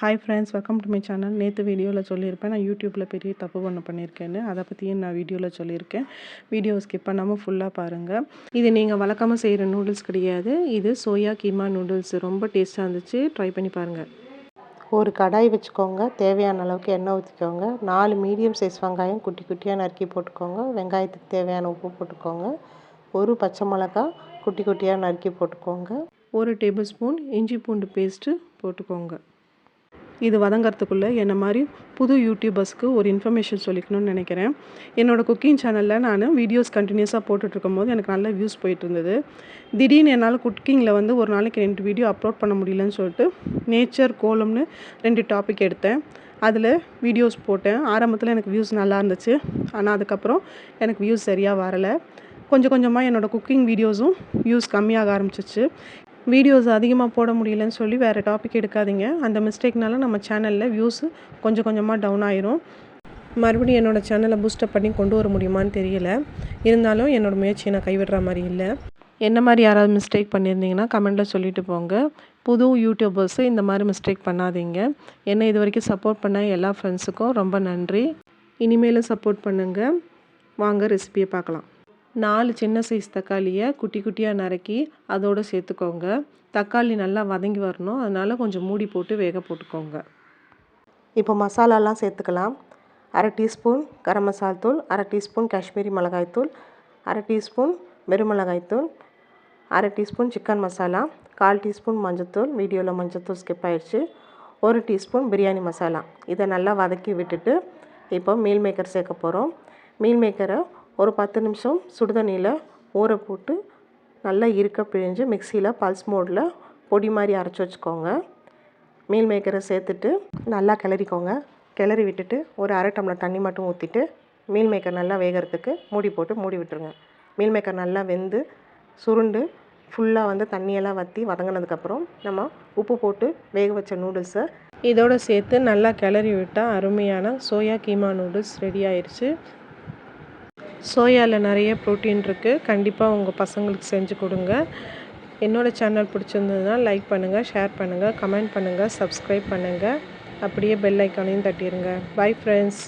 Hi friends, welcome to my channel. நேற்று வீடியோவில் சொல்லியிருப்பேன் நான் யூடியூப்பில் பெரிய தப்பு பண்ணியிருக்கேன்னு. அதை பற்றியும் நான் வீடியோவில் சொல்லியிருக்கேன். வீடியோ ஸ்கிப் பண்ணாமல் ஃபுல்லாக பாருங்கள். இது நீங்கள் வழக்கமாக செய்கிற நூடுல்ஸ் கிடையாது. இது சோயா கீமா நூடுல்ஸ். ரொம்ப டேஸ்ட்டாக இருந்துச்சு. ட்ரை பண்ணி பாருங்கள். ஒரு கடாய் வச்சுக்கோங்க. தேவையான அளவுக்கு எண்ணெய் ஊற்றிக்கோங்க. 4 மீடியம் சைஸ் வெங்காயம் குட்டி குட்டியாக நறுக்கி போட்டுக்கோங்க. வெங்காயத்துக்கு தேவையான உப்பு போட்டுக்கோங்க. ஒரு பச்சை மிளகா குட்டி குட்டியாக நறுக்கி போட்டுக்கோங்க. 1 டேபிள் ஸ்பூன் இஞ்சி பூண்டு பேஸ்ட்டு போட்டுக்கோங்க. இது வதங்கிறதுக்குள்ளே என்ன மாதிரி புது யூடியூபர்ஸ்க்கு ஒரு இன்ஃபர்மேஷன் சொல்லிக்கணும்னு நினைக்கிறேன். என்னோடய குக்கிங் சேனலில் நான் வீடியோஸ் கண்டினியூஸாக போட்டுட்ருக்கும் போது எனக்கு நல்ல வியூஸ் போயிட்டுருந்தது. திடீர்னு என்னால் குக்கிங்கில் ஒரு நாளைக்கு 2 வீடியோ அப்லோட் பண்ண முடியலன்னு சொல்லிட்டு நேச்சர் கோலம்னு 2 டாபிக் எடுத்தேன். அதில் வீடியோஸ் போட்டேன். ஆரம்பத்தில் எனக்கு வியூஸ் நல்லா இருந்துச்சு. ஆனால் அதுக்கப்புறம் எனக்கு வியூஸ் சரியாக வரலை. கொஞ்சம் கொஞ்சமாக என்னோடய குக்கிங் வீடியோஸும் வியூஸ் கம்மியாக ஆரம்பிச்சிச்சு. வீடியோஸ் அதிகமாக போட முடியலன்னு சொல்லி வேறு டாபிக் எடுக்காதீங்க. அந்த மிஸ்டேக்னால நம்ம சேனலில் வியூஸு கொஞ்சம் கொஞ்சமாக டவுன் ஆயிரும். மறுபடியும் என்னோடய சேனலை பூஸ்டப் பண்ணி கொண்டு வர முடியுமான்னு தெரியல. இருந்தாலும் என்னோடய முயற்சியை நான் கைவிடுற மாதிரி இல்லை. என்ன மாதிரி யாராவது மிஸ்டேக் பண்ணியிருந்தீங்கன்னா கமெண்ட்டில் சொல்லிட்டு போங்க. புது யூடியூபர்ஸு இந்த மாதிரி மிஸ்டேக் பண்ணாதீங்க. என்னை இது வரைக்கும் சப்போர்ட் பண்ண எல்லா ஃப்ரெண்ட்ஸுக்கும் ரொம்ப நன்றி. இனிமேலும் சப்போர்ட் பண்ணுங்கள். வாங்க ரெசிபியை பார்க்கலாம். 4 சின்ன சைஸ் தக்காளியை குட்டி குட்டியாக நறுக்கி அதோடு சேர்த்துக்கோங்க. தக்காளி நல்லா வதங்கி வரணும். அதனால் கொஞ்சம் மூடி போட்டு வேக போட்டுக்கோங்க. இப்போ மசாலாலாம் சேர்த்துக்கலாம். 1/2 டீஸ்பூன் கரம் மசால் தூள், 1/2 டீஸ்பூன் காஷ்மீரி மிளகாய்த்தூள், 1/2 டீஸ்பூன் வெறுமிளகாய்த்தூள், 1/2 டீஸ்பூன் சிக்கன் மசாலா, 1/4 டீஸ்பூன் மஞ்சத்தூள். வீடியோவில் மஞ்சத்தூள் ஸ்கிப் ஆயிடுச்சு. 1 டீஸ்பூன் பிரியாணி மசாலா. இதை நல்லா வதக்கி விட்டுட்டு இப்போ மீல் மேக்கர் சேர்க்க போகிறோம். மீல் மேக்கரை ஒரு 10 நிமிஷம் சுடுதண்ணியில் ஊற போட்டு நல்லா இருக்க பிழிஞ்சு மிக்சியில் பல்ஸ் மோடில் பொடி மாதிரி அரைச்சி வச்சுக்கோங்க. மீல் மேக்கரை சேர்த்துட்டு நல்லா கிளறிக்கோங்க. கிளறி விட்டுட்டு ஒரு 1/2 டம்ளர் தண்ணி மட்டும் ஊற்றிட்டு மீல் மேக்கர் நல்லா வேகிறதுக்கு மூடி போட்டு மூடி விட்டுருங்க. மீல் மேக்கர் நல்லா வெந்து சுருண்டு ஃபுல்லாக தண்ணியெல்லாம் வற்றி வதங்கினதுக்கப்புறம் நம்ம உப்பு போட்டு வேக வச்ச நூடுல்ஸை இதோடு சேர்த்து நல்லா கிளறி விட்டால் அருமையான சோயா கீமா நூடுல்ஸ் ரெடி ஆயிடுச்சு. சோயாவில் நிறைய ப்ரோட்டீன் இருக்குது. கண்டிப்பாக உங்கள் பசங்களுக்கு செஞ்சு கொடுங்க. என்னோடய சேனல் பிடிச்சிருந்ததுன்னா லைக் பண்ணுங்கள், ஷேர் பண்ணுங்கள், கமெண்ட் பண்ணுங்கள், சப்ஸ்கிரைப் பண்ணுங்கள். அப்படியே பெல் ஐக்கானையும் தட்டிடுங்க. Bye friends.